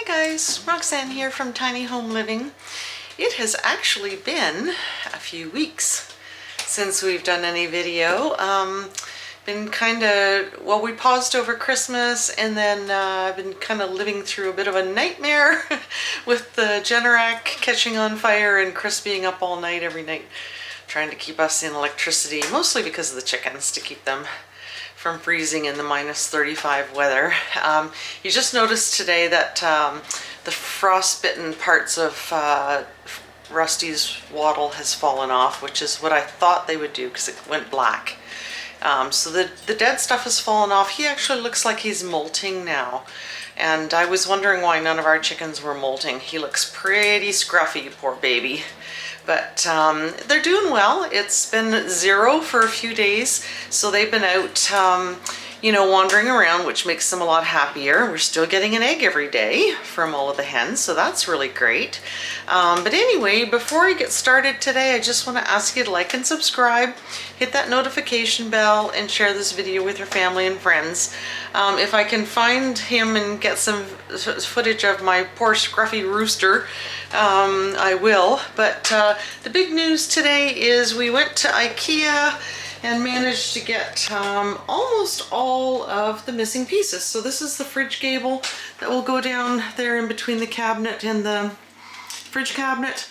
Hi guys, Roxanne here from Tiny Home Living. It has actually been a few weeks since we've done any video. Been kind of, well, we paused over Christmas, and then I've been kind of living through a bit of a nightmare with the Generac catching on fire and Chris being up all night every night trying to keep us in electricity, mostly because of the chickens, to keep them from freezing in the -35 weather. You just noticed today that the frostbitten parts of Rusty's wattle has fallen off, which is what I thought they would do because it went black. So the dead stuff has fallen off. He actually looks like he's molting now. And I was wondering why none of our chickens were molting. He looks pretty scruffy, poor baby. But they're doing well. It's been 0 for a few days, so they've been out, you know, wandering around, which makes them a lot happier. We're still getting an egg every day from all of the hens, so that's really great. But anyway, before I get started today, I just want to ask you to like and subscribe, hit that notification bell, and share this video with your family and friends. If I can find him and get some footage of my poor scruffy rooster, I will. But the big news today is we went to IKEA and managed to get almost all of the missing pieces. So this is the fridge gable that will go down there in between the cabinet and the fridge cabinet.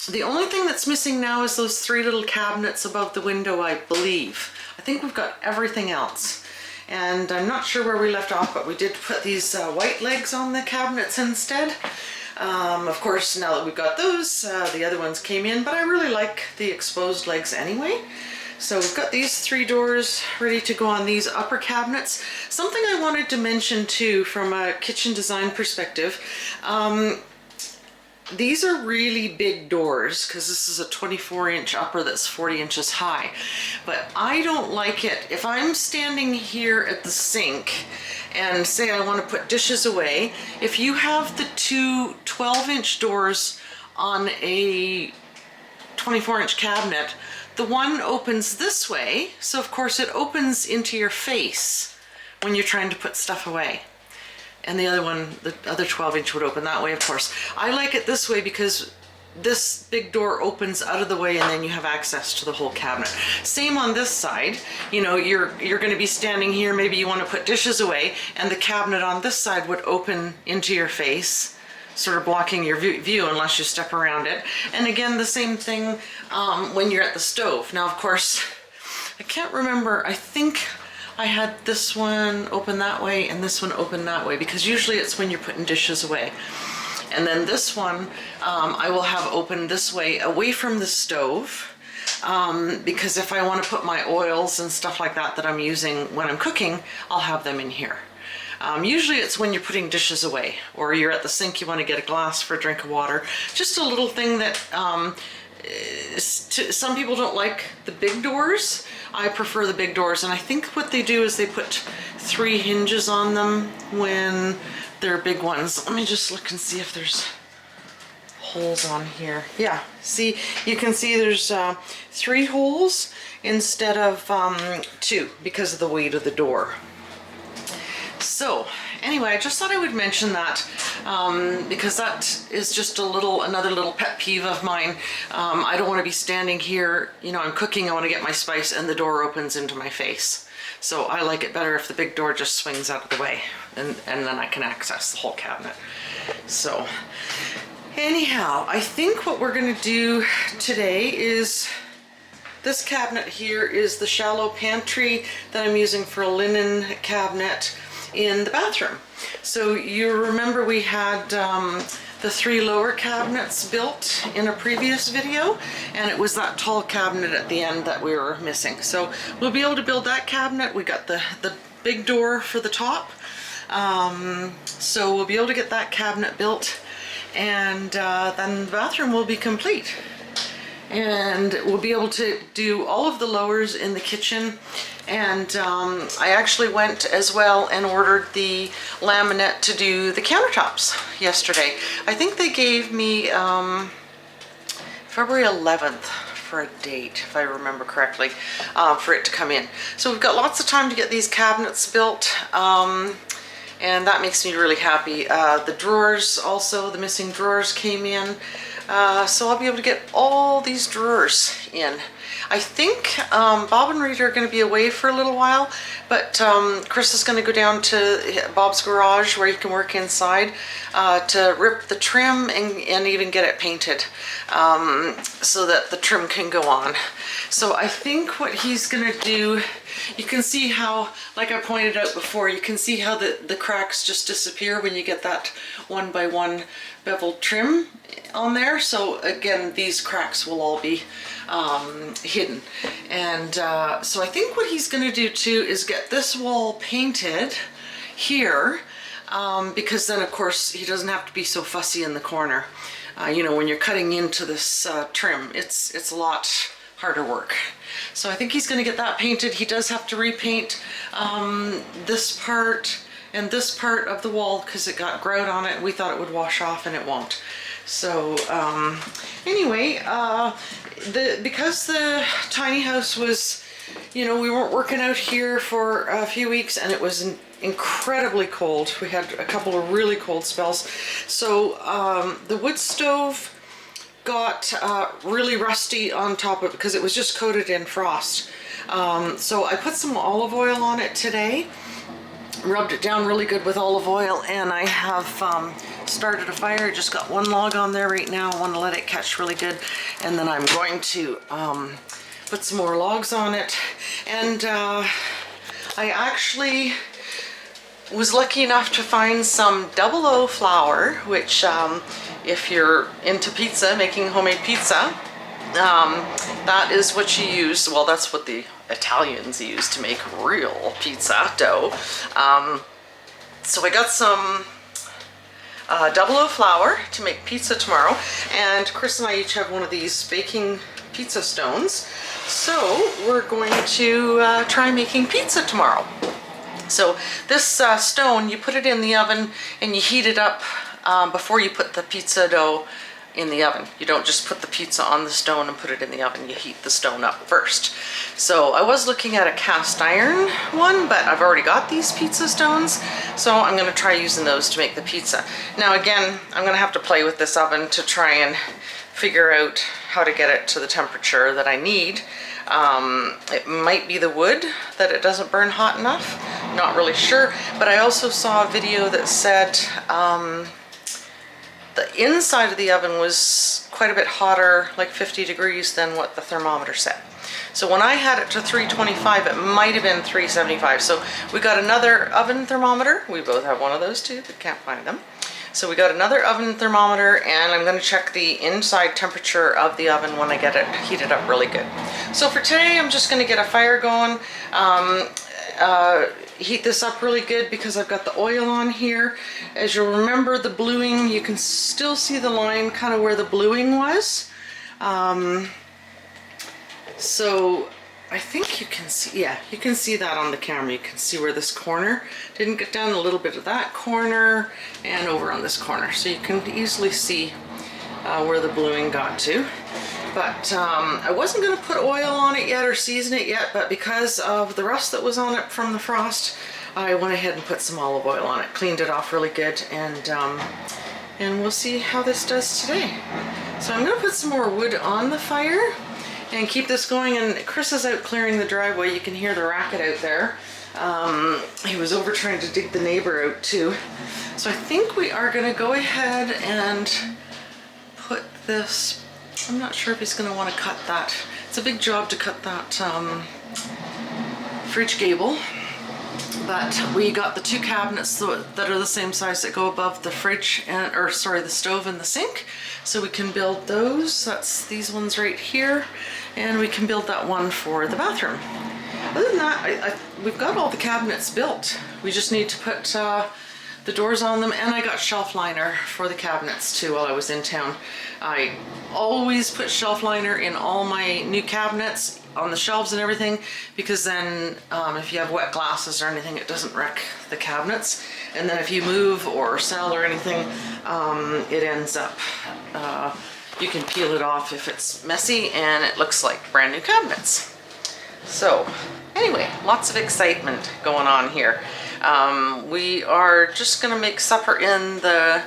The only thing that's missing now is those 3 little cabinets above the window, I believe. I think we've got everything else. And I'm not sure where we left off, but we did put these white legs on the cabinets instead. Of course, now that we've got those, the other ones came in, but I really like the exposed legs anyway. So we've got these 3 doors ready to go on these upper cabinets. Something I wanted to mention too from a kitchen design perspective, these are really big doors because this is a 24-inch upper that's 40 inches high. But I don't like it. If I'm standing here at the sink and say I want to put dishes away, if you have the 2 12-inch doors on a 24-inch cabinet, the one opens this way, so of course it opens into your face when you're trying to put stuff away. And the other one, the other 12-inch would open that way, of course. I like it this way because this big door opens out of the way and then you have access to the whole cabinet. Same on this side. You know, you're going to be standing here, maybe you want to put dishes away, and the cabinet on this side would open into your face, sort of blocking your view unless you step around it. And again, the same thing when you're at the stove. Now, of course, I can't remember, I think I had this one open that way and this one open that way, because usually it's when you're putting dishes away. And then this one I will have open this way, away from the stove, because if I want to put my oils and stuff like that that I'm using when I'm cooking, I'll have them in here. Usually it's when you're putting dishes away, or you're at the sink, you want to get a glass for a drink of water. Just a little thing that some people don't like the big doors. I prefer the big doors, and I think what they do is they put 3 hinges on them when they're big ones. Let me just look and see if there's holes on here. Yeah, see, you can see there's 3 holes instead of 2 because of the weight of the door. So anyway, I just thought I would mention that because that is just another little pet peeve of mine. I don't want to be standing here, you know, I'm cooking, I want to get my spice, and the door opens into my face. So I like it better if the big door just swings out of the way, and then I can access the whole cabinet. So anyhow, I think what we're going to do today is, this cabinet here is the shallow pantry that I'm using for a linen cabinet in the bathroom. So you remember we had the 3 lower cabinets built in a previous video, and it was that tall cabinet at the end that we were missing. So we'll be able to build that cabinet. We got the big door for the top, so we'll be able to get that cabinet built, and then the bathroom will be complete. And we'll be able to do all of the lowers in the kitchen. And I actually went as well and ordered the laminate to do the countertops yesterday. I think they gave me February 11th for a date, if I remember correctly, for it to come in. So we've got lots of time to get these cabinets built. and that makes me really happy. The drawers also, the missing drawers came in, so I'll be able to get all these drawers in. I think Bob and Rita are going to be away for a little while, but Chris is going to go down to Bob's garage where he can work inside to rip the trim and even get it painted so that the trim can go on. So I think what he's going to do, you can see how, like I pointed out before, you can see how the cracks just disappear when you get that 1x1 beveled trim on there. So again, these cracks will all be hidden. And so I think what he's going to do too is get this wall painted here, because then of course he doesn't have to be so fussy in the corner. You know, when you're cutting into this trim, it's a lot harder work. So I think he's going to get that painted. He does have to repaint this part and this part of the wall because it got grout on it. We thought it would wash off and it won't. So anyway, because the tiny house was, you know, we weren't working out here for a few weeks and it was incredibly cold. We had a couple of really cold spells. So the wood stove got really rusty on top of it because it was just coated in frost. So I put some olive oil on it today, rubbed it down really good with olive oil, and I have started a fire. Just got one log on there right now. I want to let it catch really good, and then I'm going to put some more logs on it. And I actually was lucky enough to find some 00 flour, which if you're into pizza, making homemade pizza, that is what you use. Well, that's what the Italians use to make real pizza dough. So I got some 00 flour to make pizza tomorrow, and Chris and I each have one of these baking pizza stones. So we're going to try making pizza tomorrow. So this stone, you put it in the oven and you heat it up before you put the pizza dough in the oven. You don't just put the pizza on the stone and put it in the oven. You heat the stone up first. So I was looking at a cast iron one, but I've already got these pizza stones, so I'm going to try using those to make the pizza. Now again, I'm going to have to play with this oven to try and figure out how to get it to the temperature that I need. It might be the wood that it doesn't burn hot enough. Not really sure, but I also saw a video that said the inside of the oven was quite a bit hotter, like 50 degrees, than what the thermometer said. So when I had it to 325, it might have been 375. So we got another oven thermometer. We both have one of those too, but can't find them. So we got another oven thermometer, and I'm going to check the inside temperature of the oven when I get it heated up really good. So for today, I'm just going to get a fire going, heat this up really good because I've got the oil on here. As you'll remember, the bluing, you can still see the line kind of where the bluing was. So I think you can see, yeah, you can see that on the camera. You can see where this corner didn't get down, a little bit of that corner, and over on this corner. So you can easily see where the bluing got to. But I wasn't going to put oil on it yet or season it yet, but because of the rust that was on it from the frost, I went ahead and put some olive oil on it, cleaned it off really good, and we'll see how this does today. So I'm going to put some more wood on the fire and keep this going, and Chris is out clearing the driveway. You can hear the racket out there. He was over trying to dig the neighbor out too. So I think we are going to go ahead and put this, I'm not sure if he's going to want to cut that. It's a big job to cut that fridge gable, but we got the two cabinets that are the same size that go above the fridge, and, or sorry, the stove and the sink. So we can build those. That's these ones right here, and we can build that one for the bathroom. Other than that, we've got all the cabinets built. We just need to put the doors on them, and I got shelf liner for the cabinets too while I was in town. I always put shelf liner in all my new cabinets on the shelves and everything, because then if you have wet glasses or anything, it doesn't wreck the cabinets. And then if you move or sell or anything, it ends up, you can peel it off if it's messy, and it looks like brand new cabinets. So anyway, lots of excitement going on here. We are just gonna make supper in the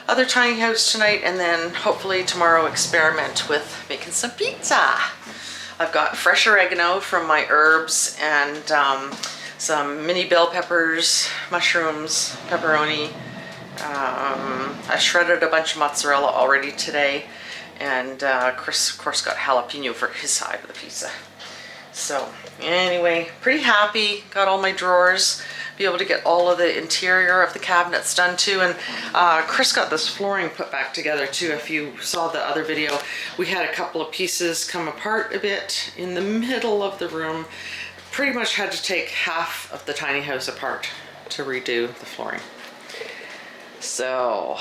other tiny house tonight, and then hopefully tomorrow experiment with making some pizza. I've got fresh oregano from my herbs and some mini bell peppers, mushrooms, pepperoni. I shredded a bunch of mozzarella already today, and Chris of course got jalapeno for his side of the pizza. So anyway, pretty happy, got all my drawers, be able to get all of the interior of the cabinets done too. And Chris got this flooring put back together too. If you saw the other video, we had a couple of pieces come apart a bit in the middle of the room. Pretty much had to take half of the tiny house apart to redo the flooring. So,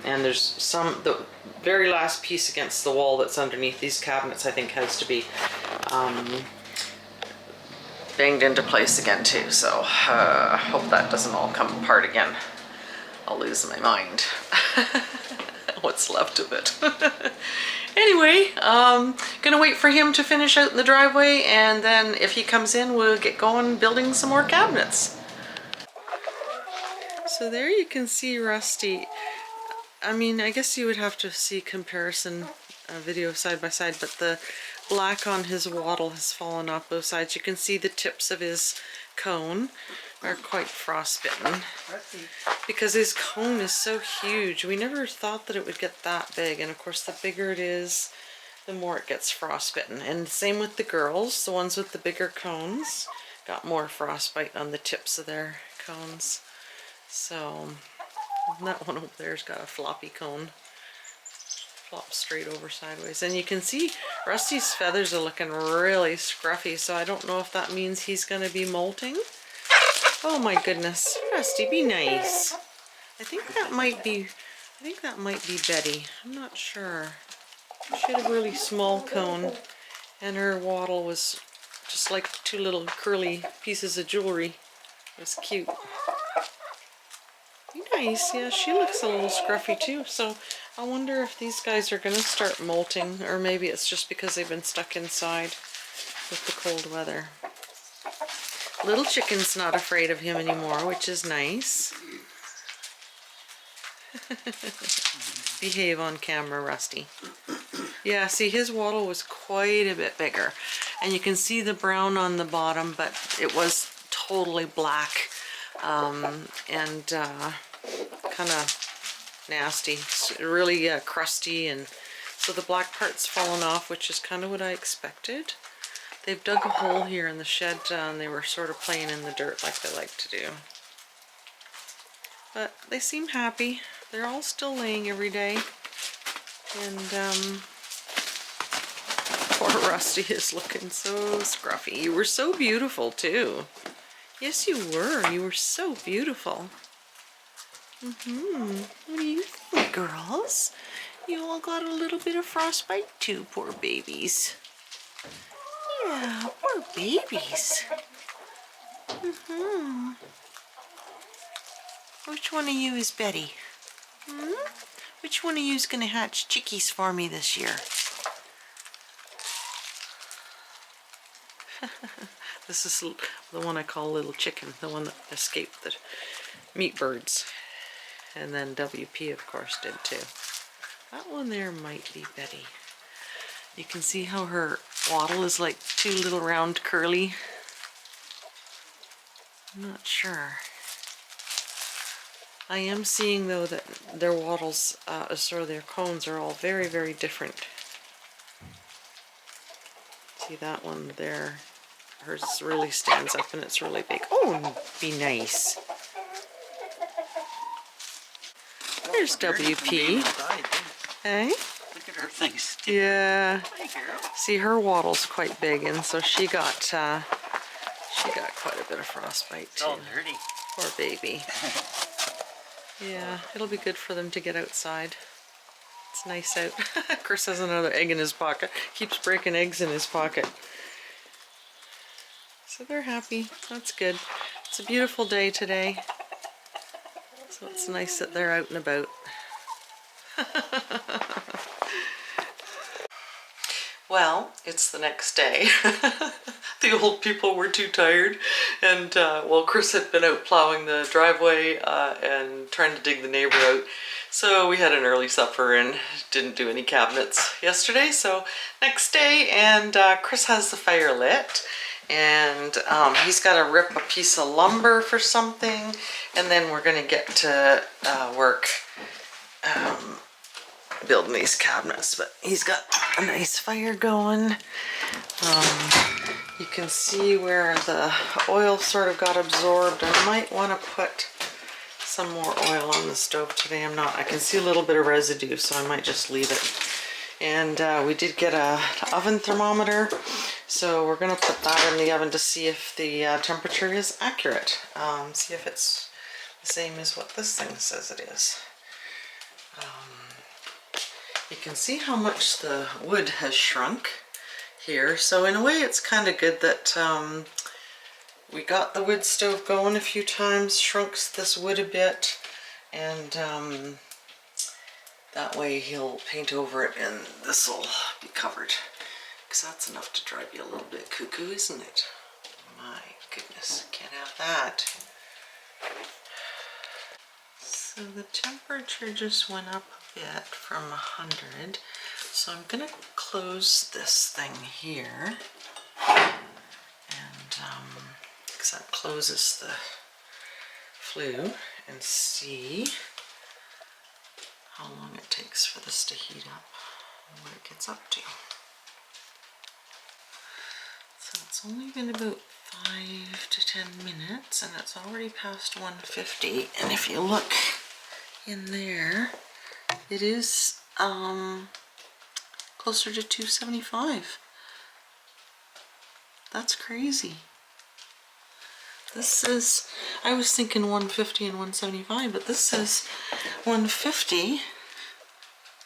and there's the very last piece against the wall that's underneath these cabinets I think has to be banged into place again too. So hope that doesn't all come apart again. I'll lose my mind. What's left of it. Anyway, gonna wait for him to finish out in the driveway, and then if he comes in, we'll get going building some more cabinets. So there you can see Rusty. I mean, I guess you would have to see comparison video side by side, but the black on his wattle has fallen off both sides. You can see the tips of his cone are quite frostbitten because his cone is so huge. We never thought that it would get that big, and of course the bigger it is, the more it gets frostbitten. And same with the girls, the ones with the bigger cones got more frostbite on the tips of their cones. So that one over there's got a floppy cone. Flop straight over sideways. And you can see Rusty's feathers are looking really scruffy, so I don't know if that means he's going to be molting. Oh my goodness. Rusty, be nice. I think that might be Betty. I'm not sure. She had a really small cone, and her wattle was just like two little curly pieces of jewelry. It was cute. Nice. Yeah, she looks a little scruffy too. So I wonder if these guys are going to start molting, or maybe it's just because they've been stuck inside with the cold weather. Little chicken's not afraid of him anymore, which is nice. Behave on camera, Rusty. Yeah, see, his wattle was quite a bit bigger, and you can see the brown on the bottom, but it was totally black, and kind of nasty, really crusty, and so the black part's fallen off, which is kind of what I expected. They've dug a hole here in the shed, and they were sort of playing in the dirt like they like to do. But they seem happy. They're all still laying every day. And poor Rusty is looking so scruffy. You were so beautiful too. Yes, you were. You were so beautiful. What do you think, girls? You all got a little bit of frostbite too, poor babies. Yeah, poor babies. Which one of you is Betty? Which one of you is going to hatch chickies for me this year? This is the one I call Little Chicken, the one that escaped the meat birds. And then WP, of course, did too. That one there might be Betty. You can see how her wattle is like two little round curly. I'm not sure. I am seeing though that their wattles, their cones are all very, very different. See that one there? Hers really stands up and it's really big. Oh, be nice. There's WP. Hey? Look at her things. Yeah. Hey, girl. See, her wattle's quite big, and so she got quite a bit of frostbite too. It's all dirty. Poor baby. Yeah, it'll be good for them to get outside. It's nice out. Chris has another egg in his pocket. Keeps breaking eggs in his pocket. So they're happy. That's good. It's a beautiful day today. So it's nice that they're out and about. Well, it's the next day. The old people were too tired, and well, Chris had been out plowing the driveway and trying to dig the neighbor out. So we had an early supper and didn't do any cabinets yesterday. So next day, and Chris has the fire lit, and he's got to rip a piece of lumber for something, and then we're gonna get to work building these cabinets. But he's got a nice fire going. You can see where the oil sort of got absorbed. I might want to put some more oil on the stove today. I can see a little bit of residue, so I might just leave it. And we did get a oven thermometer, so we're going to put that in the oven to see if the temperature is accurate. See if it's the same as what this thing says it is. You can see how much the wood has shrunk here. So in a way it's kind of good that we got the wood stove going a few times, shrunk this wood a bit, and that way he'll paint over it and this will be covered, because that's enough to drive you a little bit cuckoo, isn't it? My goodness, can't have that. So the temperature just went up a bit from 100. So I'm gonna close this thing here, and because that closes the flue, and see how long it takes for this to heat up and what it gets up to. So it's only been about 5 to 10 minutes, and it's already past 150. And if you look in there, it is closer to 275. That's crazy. This says, I was thinking 150 and 175, but this says 150.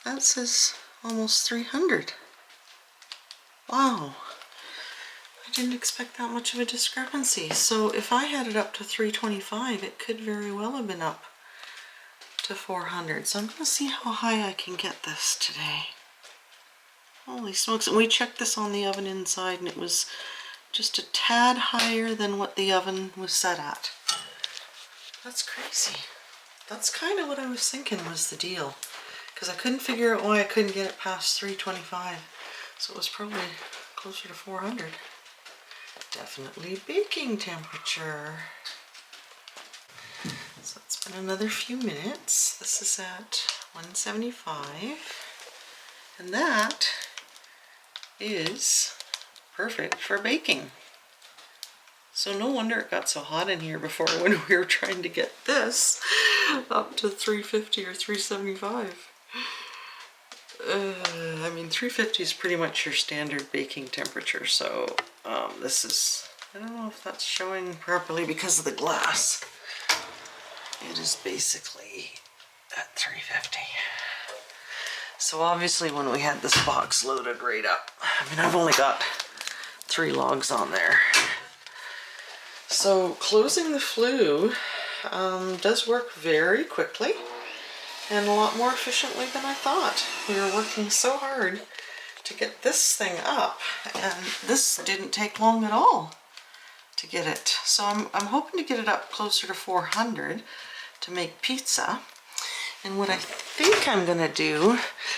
That says almost 300. Wow. I didn't expect that much of a discrepancy. So if I had it up to 325, it could very well have been up to 400. So I'm going to see how high I can get this today. Holy smokes. And we checked this on the oven inside, and it was just a tad higher than what the oven was set at. That's crazy. That's kind of what I was thinking was the deal, because I couldn't figure out why I couldn't get it past 325. So it was probably closer to 400. Definitely baking temperature. So it's been another few minutes. This is at 175, and that is perfect for baking. So no wonder it got so hot in here before when we were trying to get this up to 350 or 375. I mean, 350 is pretty much your standard baking temperature, so this is, I don't know if that's showing properly because of the glass. It is basically at 350. So obviously when we had this box loaded right up, I mean, I've only got 3 logs on there. So closing the flue does work very quickly and a lot more efficiently than I thought. We were working so hard to get this thing up, and this didn't take long at all to get it. So I'm hoping to get it up closer to 400 to make pizza. And what I think I'm gonna do,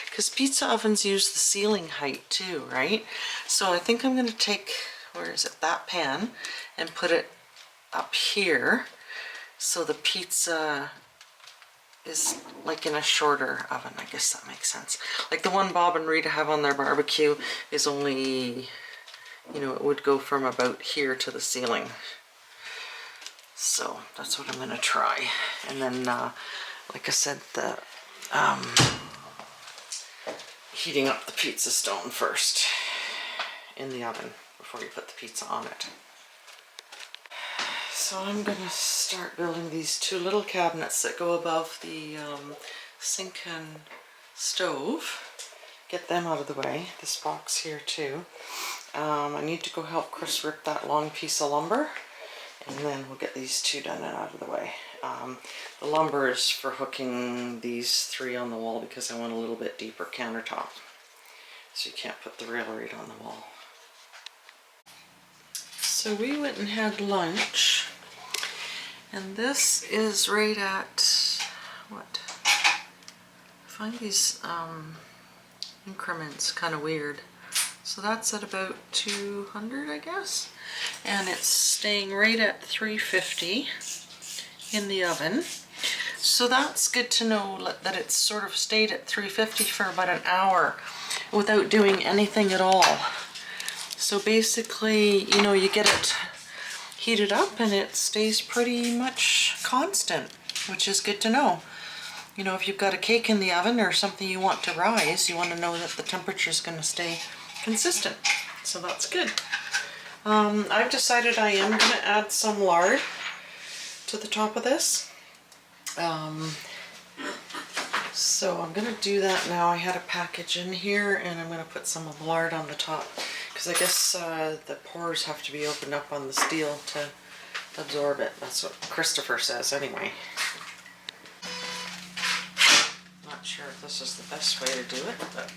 because pizza ovens use the ceiling height too, right? So I think I'm gonna take, where is it, that pan, and put it up here so the pizza is like in a shorter oven. I guess that makes sense. Like the one Bob and Rita have on their barbecue is only, you know, it would go from about here to the ceiling. So that's what I'm gonna try. And then like I said, the heating up the pizza stone first in the oven before you put the pizza on it. So I'm gonna start building these 2 little cabinets that go above the sink and stove. Get them out of the way. This box here too. I need to go help Chris rip that long piece of lumber, and then we'll get these 2 done and out of the way. The lumber is for hooking these 3 on the wall because I want a little bit deeper countertop. So you can't put the rail right on the wall. So we went and had lunch, and this is right at, what? I find these increments kind of weird. So that's at about 200, I guess. And it's staying right at 350 in the oven. So that's good to know that it's sort of stayed at 350 for about an hour without doing anything at all. So basically, you know, you get it heated up and it stays pretty much constant, which is good to know. You know, if you've got a cake in the oven or something you want to rise, you want to know that the temperature is going to stay consistent. So that's good. I've decided I am going to add some lard to the top of this. So I'm going to do that now. I had a package in here and I'm going to put some of the lard on the top, because I guess the pores have to be opened up on the steel to absorb it. That's what Christopher says anyway. Not sure if this is the best way to do it, but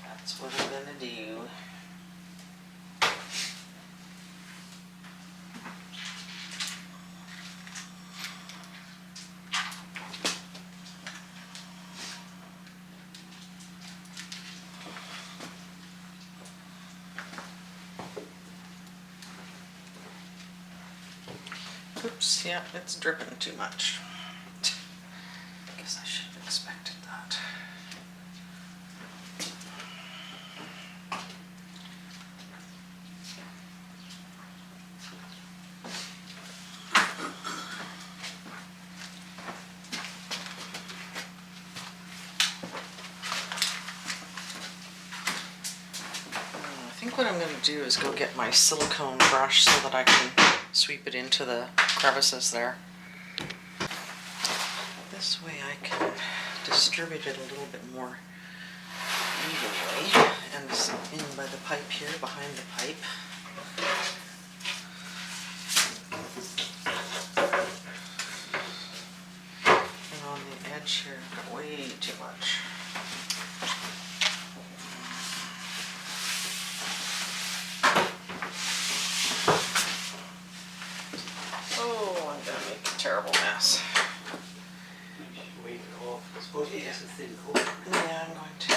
that's what I'm going to do. Oops, yeah, it's dripping too much. Guess I should have expected that. I think what I'm going to do is go get my silicone brush so that I can sweep it into the crevices there. This way I can distribute it a little bit more evenly, and in by the pipe here, behind the pipe. And on the edge here, I've got way too much. Oh, I'm gonna make a terrible mess. Yeah, I'm going to.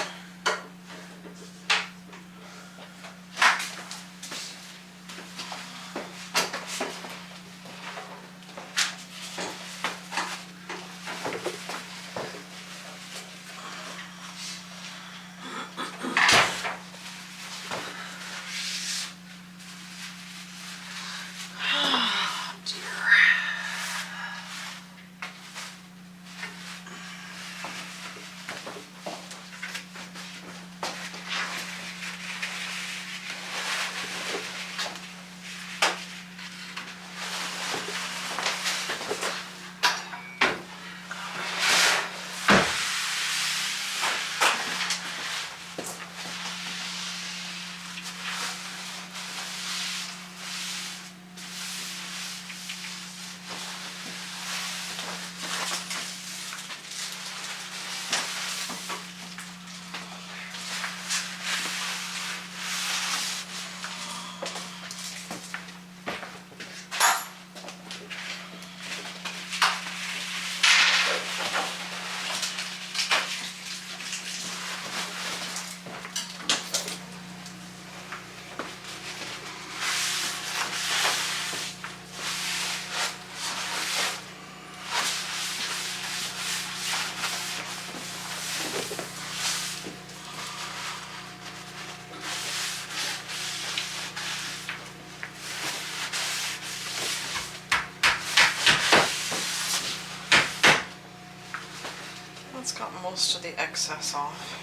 Got most of the excess off.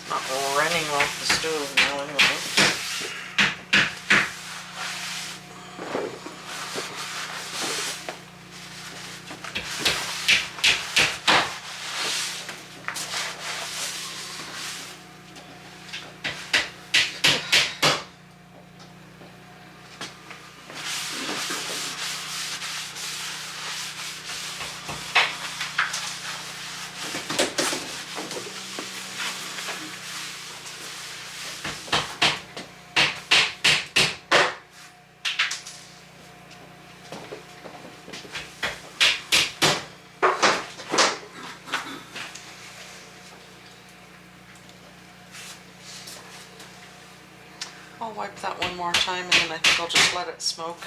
Not running off the stove now anyway. I'll wipe that one more time and then I think I'll just let it smoke.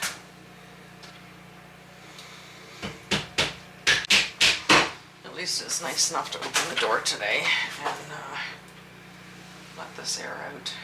At least it's nice enough to open the door today and let this air out.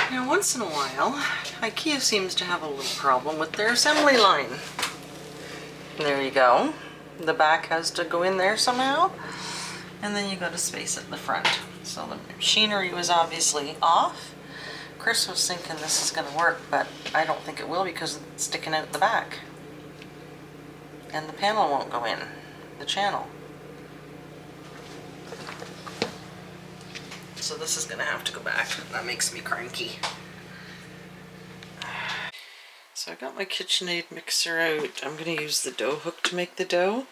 Now, once in a while, IKEA seems to have a little problem with their assembly line. There you go. The back has to go in there somehow, and then you got to space at the front. So the machinery was obviously off. Chris was thinking this is going to work, but I don't think it will because it's sticking out the back. And the panel won't go in, the channel. So this is going to have to go back. That makes me cranky. So I got my KitchenAid mixer out. I'm going to use the dough hook to make the dough.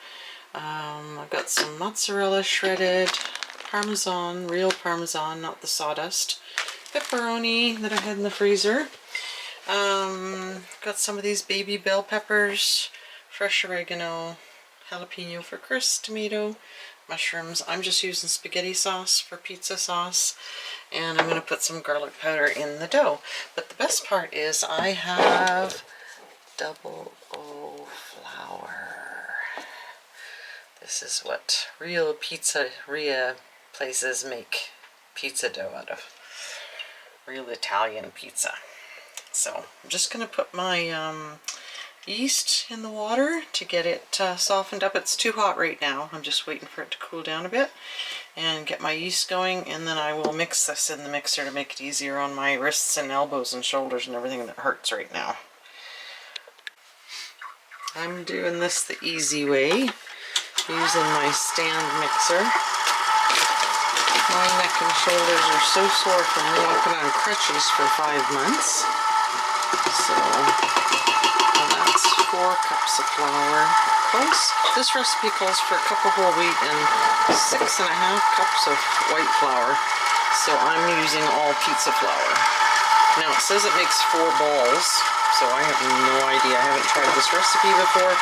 I've got some mozzarella shredded, Parmesan, real Parmesan, not the sawdust, pepperoni that I had in the freezer. Got some of these baby bell peppers, fresh oregano, jalapeno for Chris, tomato, mushrooms. I'm just using spaghetti sauce for pizza sauce, and I'm going to put some garlic powder in the dough. But the best part is I have double O flour. This is what real pizzeria places make pizza dough out of. Real Italian pizza. So I'm just going to put my yeast in the water to get it softened up. It's too hot right now. I'm just waiting for it to cool down a bit and get my yeast going, and then I will mix this in the mixer to make it easier on my wrists and elbows and shoulders and everything that hurts right now. I'm doing this the easy way, using my stand mixer. My neck and shoulders are so sore from walking on crutches for 5 months. So that's 4 cups of flour. This recipe calls for a cup of whole wheat and 6.5 cups of white flour. So I'm using all pizza flour. Now it says it makes 4 balls, so I have no idea. I haven't tried this recipe before,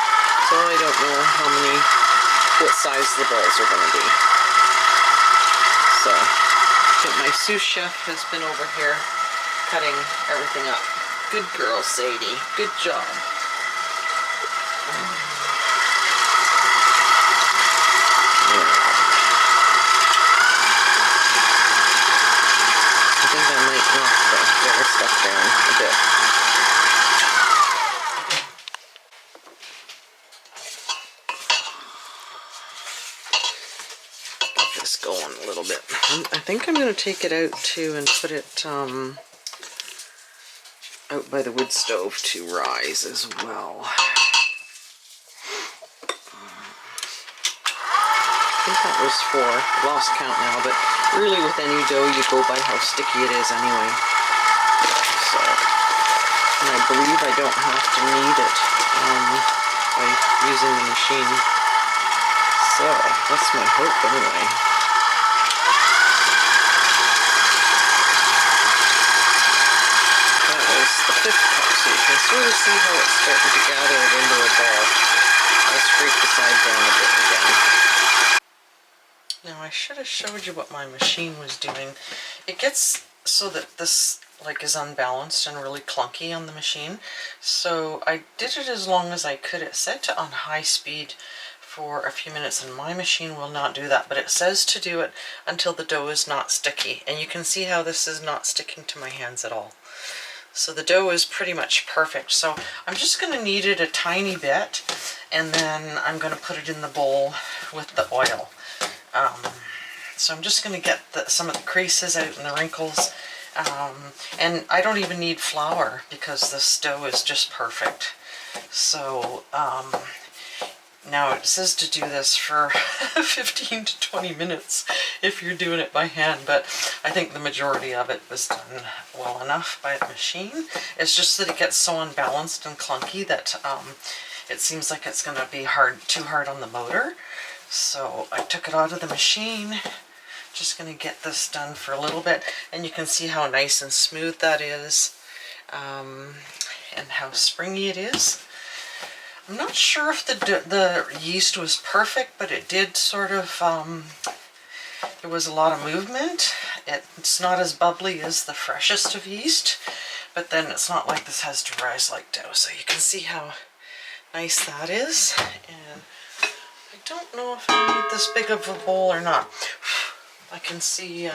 so I don't know what size the balls are going to be. So, but my sous chef has been over here cutting everything up. Good girl, Sadie. Good job. I think I might knock the other stuff down a bit. Get this going a little bit. I think I'm going to take it out too and put it out by the wood stove to rise as well. I think that was 4. Lost count now, but really with any dough you go by how sticky it is anyway. So, and I believe I don't have to knead it by using the machine. So, that's my hope anyway. That was the 5th cup, so you can sort of see how it's starting to gather it into a ball. I'll scrape the side down a bit again. Now I should have showed you what my machine was doing. It gets so that this is unbalanced and really clunky on the machine. So I did it as long as I could. It set to on high speed for a few minutes, and my machine will not do that, but it says to do it until the dough is not sticky. And you can see how this is not sticking to my hands at all. So the dough is pretty much perfect. So I'm just going to knead it a tiny bit, and then I'm going to put it in the bowl with the oil. So I'm just going to get some of the creases out and the wrinkles. And I don't even need flour because this dough is just perfect. So now it says to do this for 15 to 20 minutes if you're doing it by hand, but I think the majority of it was done well enough by the machine. It's just that it gets so unbalanced and clunky that it seems like it's going to be too hard on the motor. So I took it out of the machine. Just going to get this done for a little bit, and you can see how nice and smooth that is, and how springy it is. I'm not sure if the yeast was perfect, but it did sort of, there was a lot of movement. It's not as bubbly as the freshest of yeast, but then it's not like this has to rise like dough. So you can see how nice that is. And I don't know if I need this big of a bowl or not. I can see, you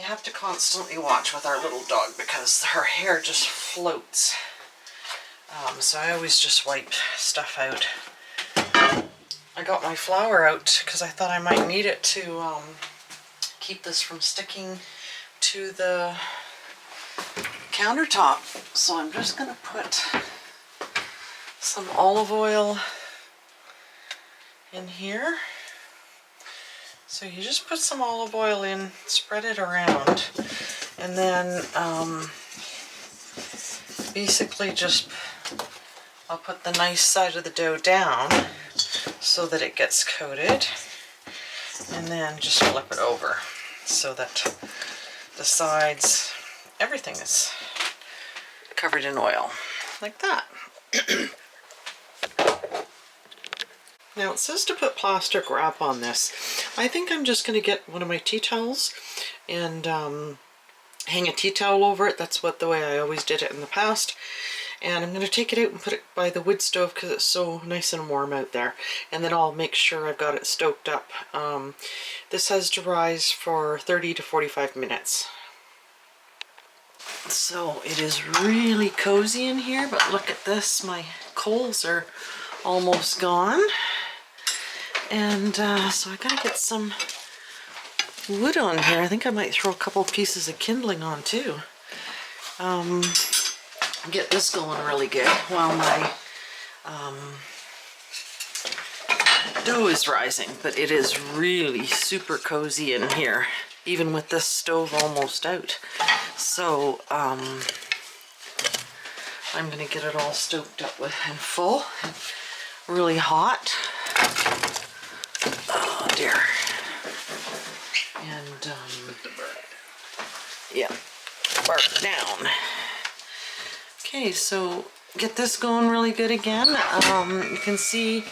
have to constantly watch with our little dog because her hair just floats. So I always just wipe stuff out. I got my flour out because I thought I might need it to keep this from sticking to the countertop. So I'm just going to put some olive oil in here. So you just put some olive oil in, spread it around, and then basically just I'll put the nice side of the dough down so that it gets coated, and then just flip it over so that the sides, everything is covered in oil, like that. Now it says to put plastic wrap on this. I think I'm just going to get one of my tea towels and hang a tea towel over it. That's the way I always did it in the past. And I'm going to take it out and put it by the wood stove because it's so nice and warm out there. And then I'll make sure I've got it stoked up. This has to rise for 30 to 45 minutes. So it is really cozy in here, but look at this. My coals are almost gone. And so I gotta get some wood on here. I think I might throw a couple pieces of kindling on too. Get this going really good while my dough is rising. But it is really super cozy in here, even with this stove almost out. So I'm gonna get it all stoked up with and full, and really hot. Oh dear. And yeah, bark down. Okay, so get this going really good again. You can see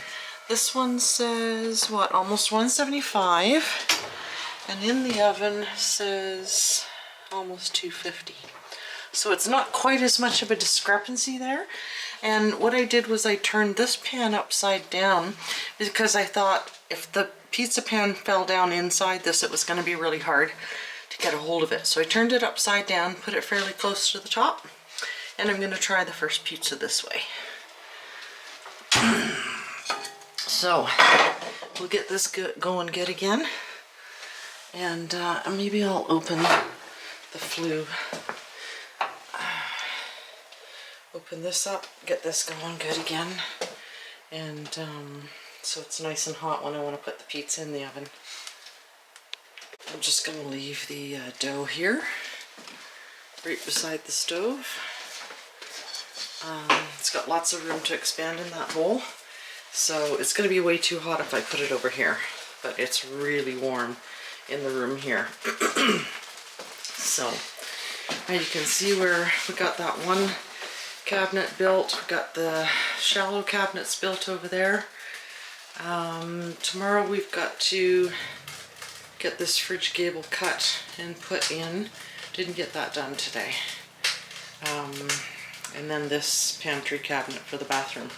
this one says what, almost 175, and in the oven says almost 250. So it's not quite as much of a discrepancy there. And what I did was I turned this pan upside down because I thought if the pizza pan fell down inside this, it was going to be really hard to get a hold of it. So I turned it upside down, put it fairly close to the top, and I'm going to try the first pizza this way. So we'll get this going good again, and maybe I'll open the flue. Open this up, get this going good again, and so it's nice and hot when I want to put the pizza in the oven. I'm just going to leave the dough here, right beside the stove. It's got lots of room to expand in that bowl, so it's going to be way too hot if I put it over here, but it's really warm in the room here. So now you can see where we got that one cabinet built. We've got the shallow cabinets built over there. Tomorrow we've got to get this fridge gable cut and put in. Didn't get that done today. And then this pantry cabinet for the bathroom.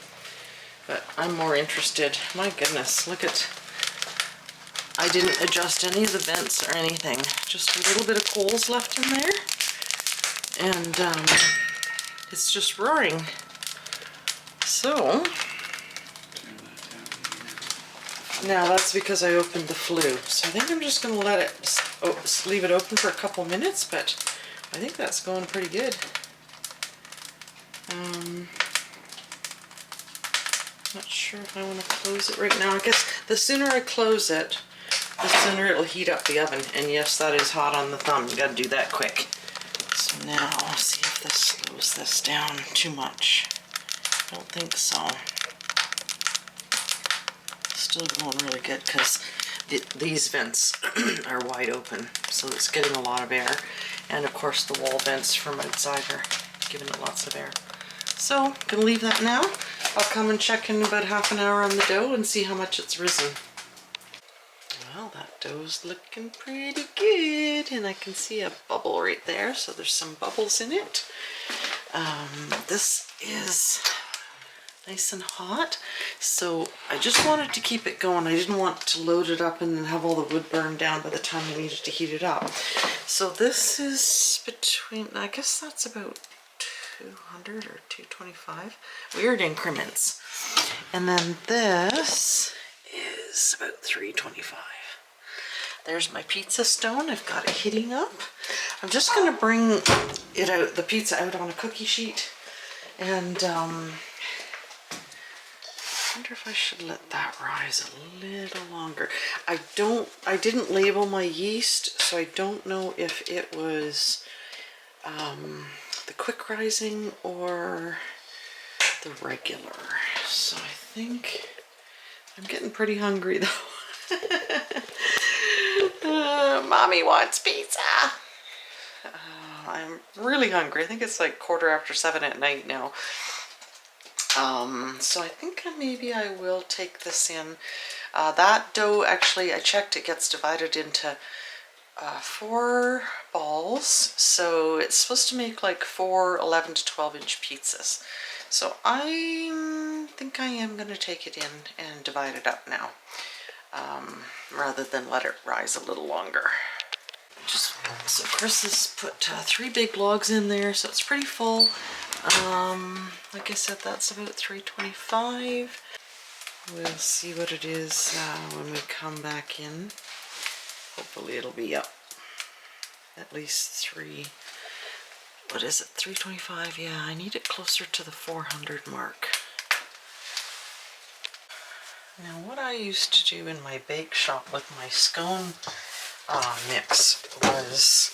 But I'm more interested, my goodness, look at, I didn't adjust any of the vents or anything. Just a little bit of coals left in there. And it's just roaring. So Now that's because I opened the flue. So I think I'm just gonna let it, leave it open for a couple minutes, but I think that's going pretty good. Not sure if I want to close it right now. I guess the sooner I close it, the sooner it'll heat up the oven. And yes, that is hot on the thumb. You gotta do that quick. So now, I'll see if this slows this down too much. I don't think so. Still going really good because these vents are wide open, so it's getting a lot of air. And of course the wall vents from outside are giving it lots of air. So, I'm gonna leave that now. I'll come and check in about half an hour on the dough and see how much it's risen. Well, that dough's looking pretty good, and I can see a bubble right there, so there's some bubbles in it. This is nice and hot, so I just wanted to keep it going. I didn't want to load it up and then have all the wood burned down by the time I needed to heat it up. So this is between, I guess that's about 200 or 225, weird increments. And then this is about 325. There's my pizza stone. I've got it heating up. I'm just gonna bring it out, the pizza out on a cookie sheet, and I wonder if I should let that rise a little longer. I didn't label my yeast, so I don't know if it was the quick rising or the regular. So I think I'm getting pretty hungry though. Mommy wants pizza. I'm really hungry. I think it's like 7:15 at night now. So I think maybe I will take this in. That dough, actually, I checked, it gets divided into 4 balls, so it's supposed to make like 4 11 to 12 inch pizzas. So I think I am going to take it in and divide it up now, rather than let it rise a little longer. So Chris has put 3 big logs in there, so it's pretty full. Like I said, that's about 325. We'll see what it is when we come back in. Hopefully it'll be up at least 3, what is it, 325? Yeah, I need it closer to the 400 mark. Now what I used to do in my bake shop with my scone mix was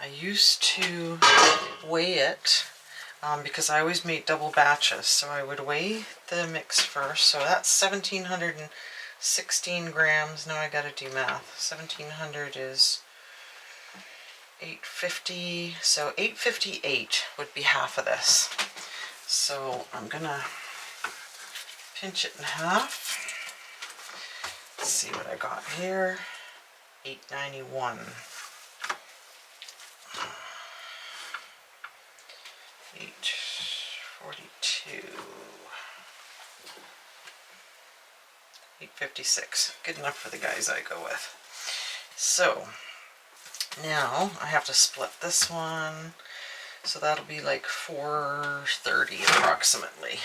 I used to weigh it, because I always made double batches, so I would weigh the mix first. So that's 1,716 grams. Now I gotta do math. 1,700 is 850, so 858 would be half of this. So I'm gonna pinch it in half. Let's see what I got here. 891. 842. 856. Good enough for the guys I go with. So now I have to split this one, so that'll be like 430 approximately.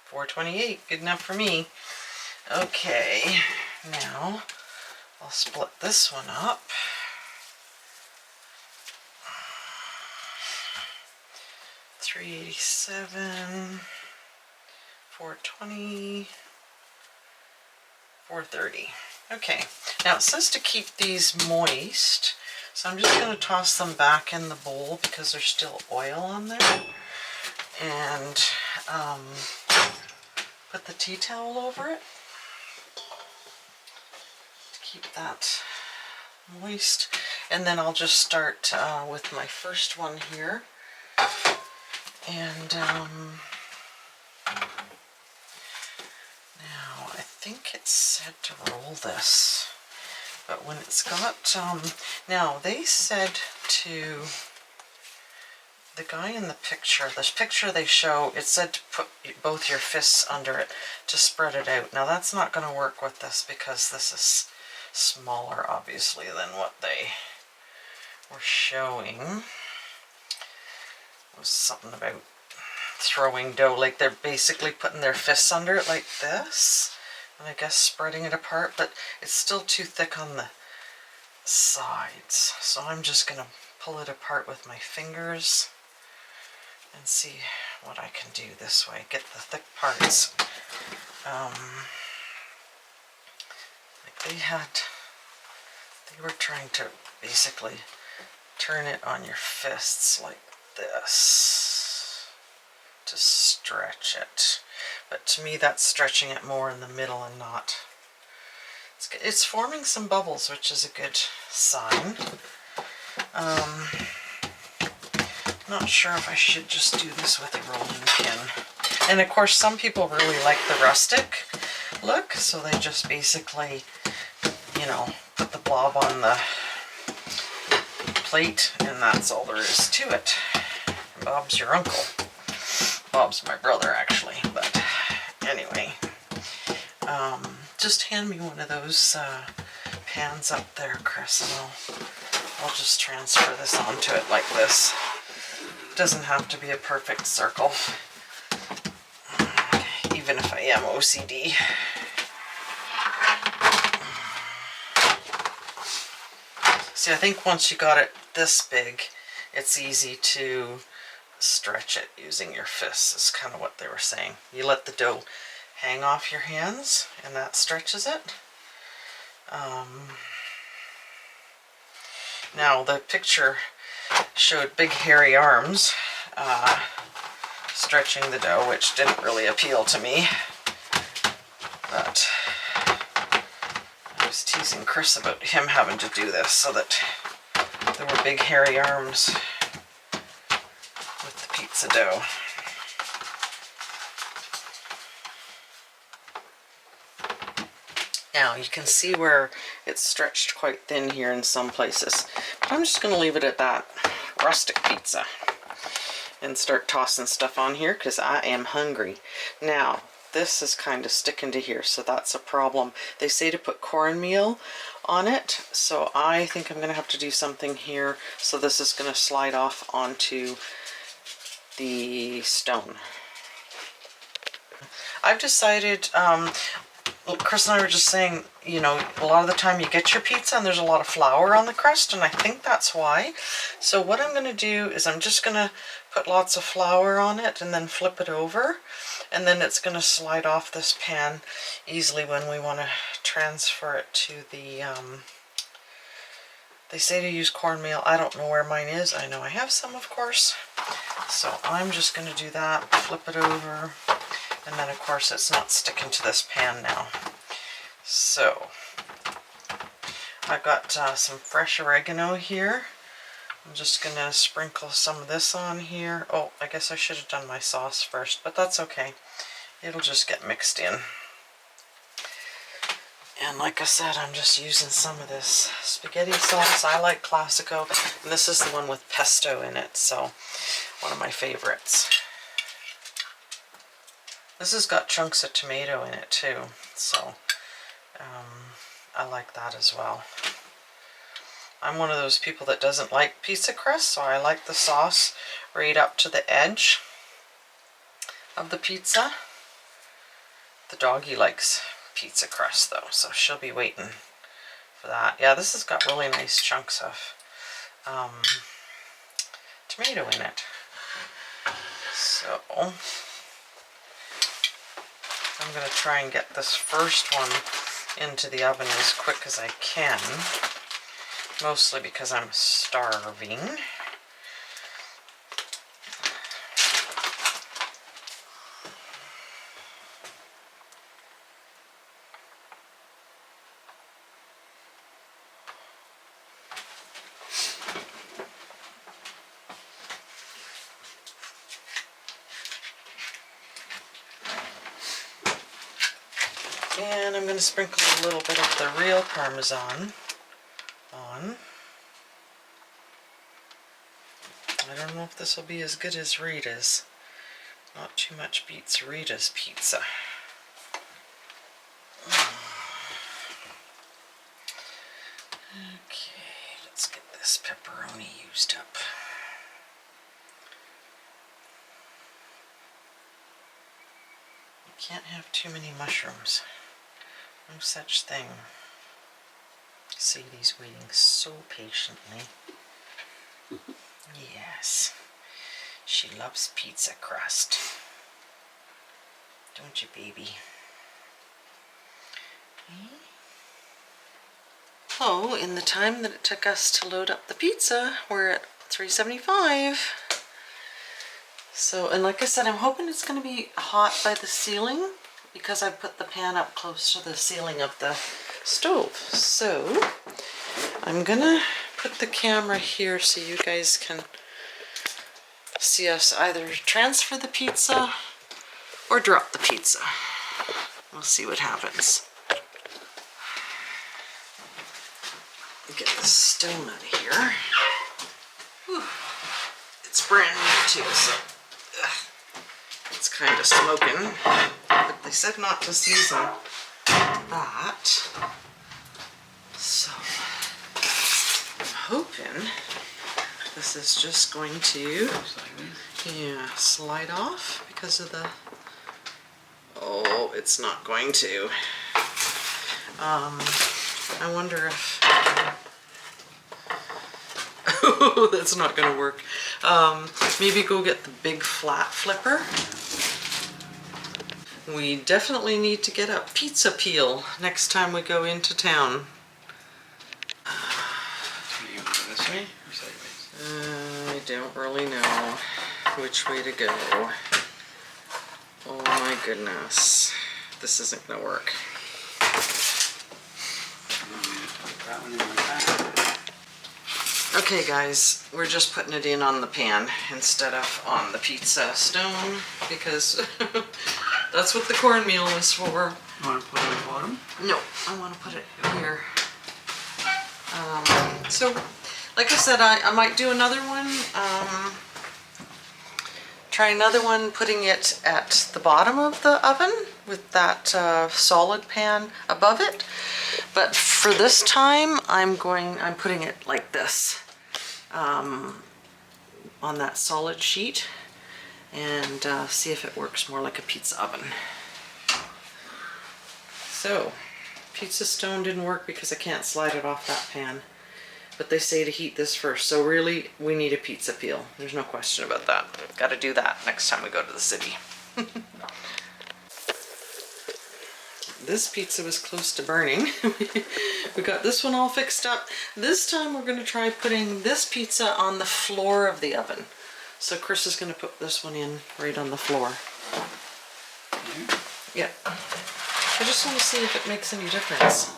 428, good enough for me. Okay, now I'll split this one up. 387, 420, 430. Okay, now it says to keep these moist, so I'm just going to toss them back in the bowl because there's still oil on there, and put the tea towel over it to keep that moist. And then I'll just start with my first one here. And now I think it's said to roll this, but when it's got, now they said to, the guy in the picture, this picture they show, it said to put both your fists under it to spread it out. Now that's not going to work with this because this is smaller obviously than what they were showing. It was something about throwing dough, like they're basically putting their fists under it like this, and I guess spreading it apart, but it's still too thick on the sides. So I'm just gonna pull it apart with my fingers and see what I can do this way. Get the thick parts. Like they were trying to basically turn it on your fists like this to stretch it. But to me, that's stretching it more in the middle and not. It's forming some bubbles, which is a good sign. Not sure if I should just do this with a rolling pin. And of course, some people really like the rustic look, so they just basically, you know, put the blob on the plate, and that's all there is to it. Bob's your uncle. Bob's my brother, actually, but anyway. Just hand me one of those pans up there, Chris, and I'll just transfer this onto it like this. It doesn't have to be a perfect circle, even if I am OCD. See, I think once you got it this big, it's easy to stretch it using your fists, is kind of what they were saying. You let the dough hang off your hands, and that stretches it. Now, the picture showed big hairy arms stretching the dough, which didn't really appeal to me. But I was teasing Chris about him having to do this so that there were big hairy arms with the pizza dough. Now you can see where it's stretched quite thin here in some places, but I'm just going to leave it at that. Rustic pizza, and start tossing stuff on here because I am hungry. Now this is kind of sticking to here, so that's a problem. They say to put cornmeal on it, so I think I'm going to have to do something here. So this is going to slide off onto the stone. I've decided, Chris and I were just saying, you know, a lot of the time you get your pizza and there's a lot of flour on the crust, and I think that's why. So what I'm going to do is I'm just going to put lots of flour on it and then flip it over, and then it's going to slide off this pan easily when we want to transfer it to the, they say to use cornmeal. I don't know where mine is. I know I have some, of course. So I'm just going to do that, flip it over. And then, of course, it's not sticking to this pan now. So, I've got some fresh oregano here. I'm just going to sprinkle some of this on here. Oh, I guess I should have done my sauce first, but that's okay. It'll just get mixed in. And like I said, I'm just using some of this spaghetti sauce. I like Classico, and this is the one with pesto in it, so one of my favorites. This has got chunks of tomato in it too, so I like that as well. I'm one of those people that doesn't like pizza crust, so I like the sauce right up to the edge of the pizza. The doggy likes pizza crust though, so she'll be waiting for that. Yeah, this has got really nice chunks of tomato in it. So I'm going to try and get this first one into the oven as quick as I can, mostly because I'm starving. And I'm going to sprinkle a little bit of the real Parmesan on. I don't know if this will be as good as Rita's. Not too much beats Rita's pizza. Okay, let's get this pepperoni used up. Can't have too many mushrooms. No such thing. Sadie's waiting so patiently. Yes. She loves pizza crust. Don't you, baby? Oh, in the time that it took us to load up the pizza, we're at $3.75. So, and like I said, I'm hoping it's going to be hot by the ceiling because I put the pan up close to the ceiling of the stove. So, I'm going to put the camera here so you guys can see us either transfer the pizza or drop the pizza. We'll see what happens. Get this stone out of here. Whew. It's brand new too, so it's kind of smoking. But they said not to season that. So I'm hoping this is just going to, slide off because of the. Oh, it's not going to. I wonder if. Oh, that's not going to work. Maybe go get the big flat flipper. We definitely need to get a pizza peel next time we go into town. You want to go this way or sideways? I don't really know which way to go. Oh my goodness. This isn't going to work. That one in my back. Okay guys, we're just putting it in on the pan instead of on the pizza stone because that's what the cornmeal is for. You want to put it at the bottom? No, I want to put it here. So, like I said, I might do another one. Try another one putting it at the bottom of the oven with that solid pan above it. But for this time, I'm putting it like this on that solid sheet and see if it works more like a pizza oven. So, pizza stone didn't work because I can't slide it off that pan. But they say to heat this first, so really we need a pizza peel. There's no question about that. Got to do that next time we go to the city. This pizza was close to burning. We got this one all fixed up. This time we're going to try putting this pizza on the floor of the oven. So Chris is going to put this one in right on the floor. Yeah. I just want to see if it makes any difference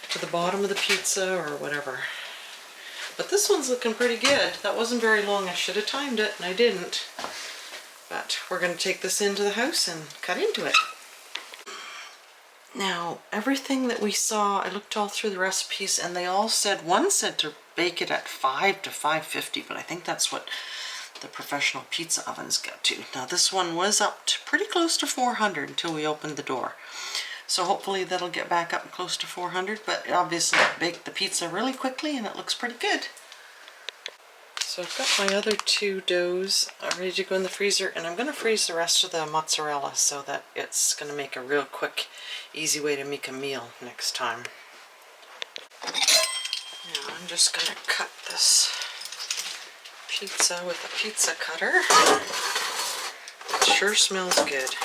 to the bottom of the pizza or whatever. But this one's looking pretty good. That wasn't very long. I should have timed it and I didn't. But we're going to take this into the house and cut into it. Now, everything that we saw, I looked all through the recipes and they all said, one said to bake it at 5 to 550, but I think that's what the professional pizza ovens get to. Now this one was up to pretty close to 400 until we opened the door. So hopefully that'll get back up close to 400, but it obviously baked the pizza really quickly and it looks pretty good. So I've got my other two doughs ready to go in the freezer, and I'm going to freeze the rest of the mozzarella so that it's going to make a real quick, easy way to make a meal next time. Now I'm just going to cut this pizza with a pizza cutter. It sure smells good.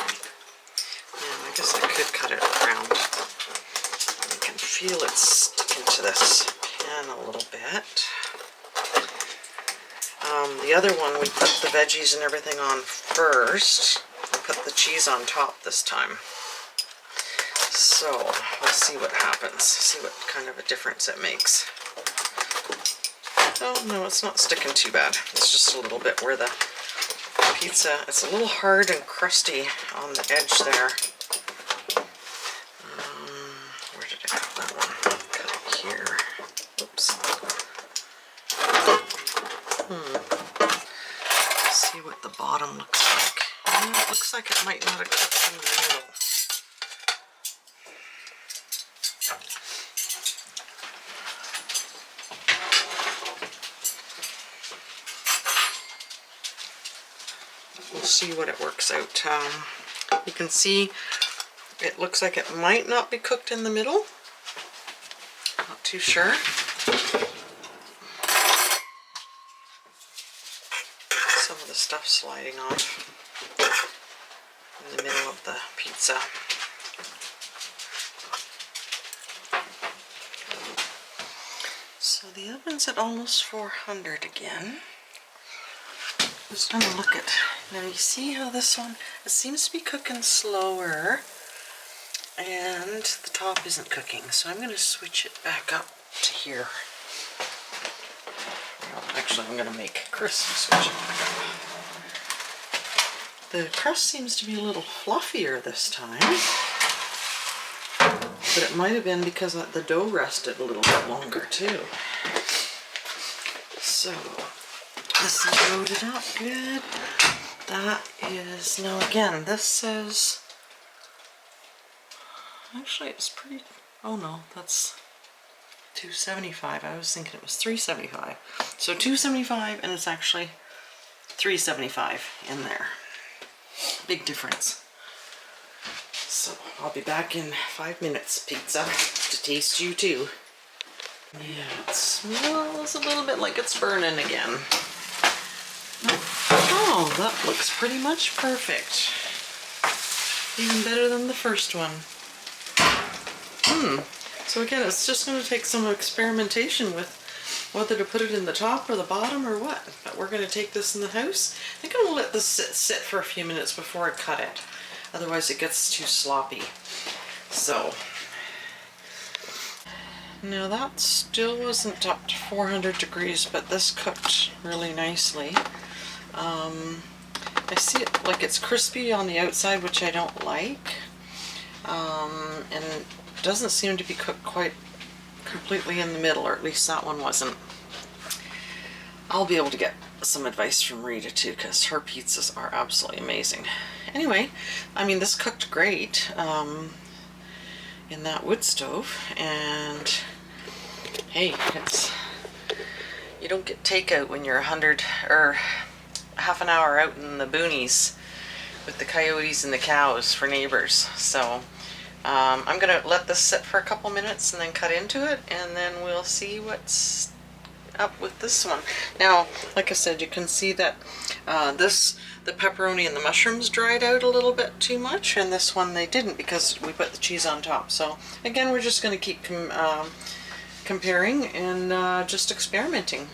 Yeah, I guess I could cut it around. You can feel it sticking to this pan a little bit. The other one we put the veggies and everything on first. We put the cheese on top this time. So we'll see what happens. See what kind of a difference it makes. Oh no, it's not sticking too bad. It's just a little bit where the pizza, it's a little hard and crusty on the edge there. Where did I have that one? Cut it here. Oops. See what the bottom looks like. It looks like it might not have cooked in the middle. We'll see what it works out. You can see it looks like it might not be cooked in the middle. Not too sure. Some of the stuff sliding off in the middle of the pizza. So the oven's at almost 400 again. Just gonna look at, now you see how this one, it seems to be cooking slower and the top isn't cooking. So I'm gonna switch it back up to here. Well, actually, I'm gonna make Chris switch it back up. The crust seems to be a little fluffier this time, but it might have been because the dough rested a little bit longer too. So this is loaded up good. That is, now again, this says, actually it's pretty, oh no, that's 275. I was thinking it was 375. So 275 and it's actually 375 in there. Big difference. So I'll be back in 5 minutes, pizza, to taste you too. Yeah, it smells a little bit like it's burning again. Oh, that looks pretty much perfect. Even better than the first one. So again, it's just going to take some experimentation with whether to put it in the top or the bottom or what. But we're going to take this in the house. I think I'm going to let this sit for a few minutes before I cut it. Otherwise it gets too sloppy. So, now that still wasn't up to 400 degrees, but this cooked really nicely. I see it like it's crispy on the outside, which I don't like. And it doesn't seem to be cooked quite completely in the middle, or at least that one wasn't. I'll be able to get some advice from Rita too, because her pizzas are absolutely amazing. Anyway, I mean, this cooked great in that wood stove, and hey, you don't get takeout when you're 100 or half an hour out in the boonies with the coyotes and the cows for neighbors. So I'm gonna let this sit for a couple minutes and then cut into it, and then we'll see what's up with this one. Now, like I said, you can see that the pepperoni and the mushrooms dried out a little bit too much, and this one they didn't because we put the cheese on top. So again, we're just going to keep comparing and just experimenting.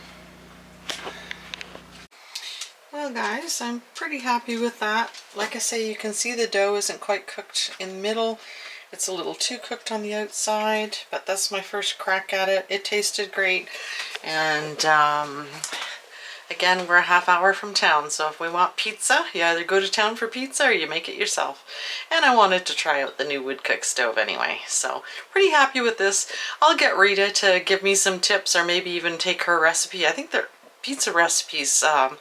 Well guys, I'm pretty happy with that. Like I say, you can see the dough isn't quite cooked in the middle. It's a little too cooked on the outside, but that's my first crack at it. It tasted great, and again, we're a half hour from town, so if we want pizza, you either go to town for pizza or you make it yourself. And I wanted to try out the new wood cook stove anyway, so pretty happy with this. I'll get Rita to give me some tips, or maybe even take her recipe. I think their pizza recipes are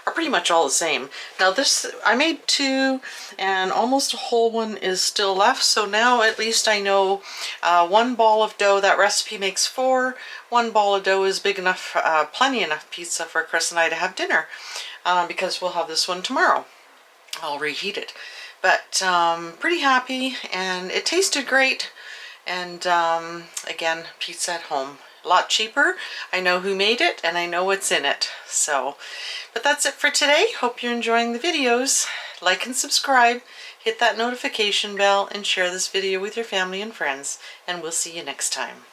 pretty much all the same. Now this, I made 2 and almost a whole one is still left, so now at least I know 1 ball of dough, that recipe makes 4. 1 ball of dough is big enough, plenty enough pizza for Chris and I to have dinner, because we'll have this one tomorrow. I'll reheat it. But pretty happy, and it tasted great, and again, pizza at home. A lot cheaper. I know who made it, and I know what's in it. So, but that's it for today. Hope you're enjoying the videos. Like and subscribe, hit that notification bell, and share this video with your family and friends, and we'll see you next time.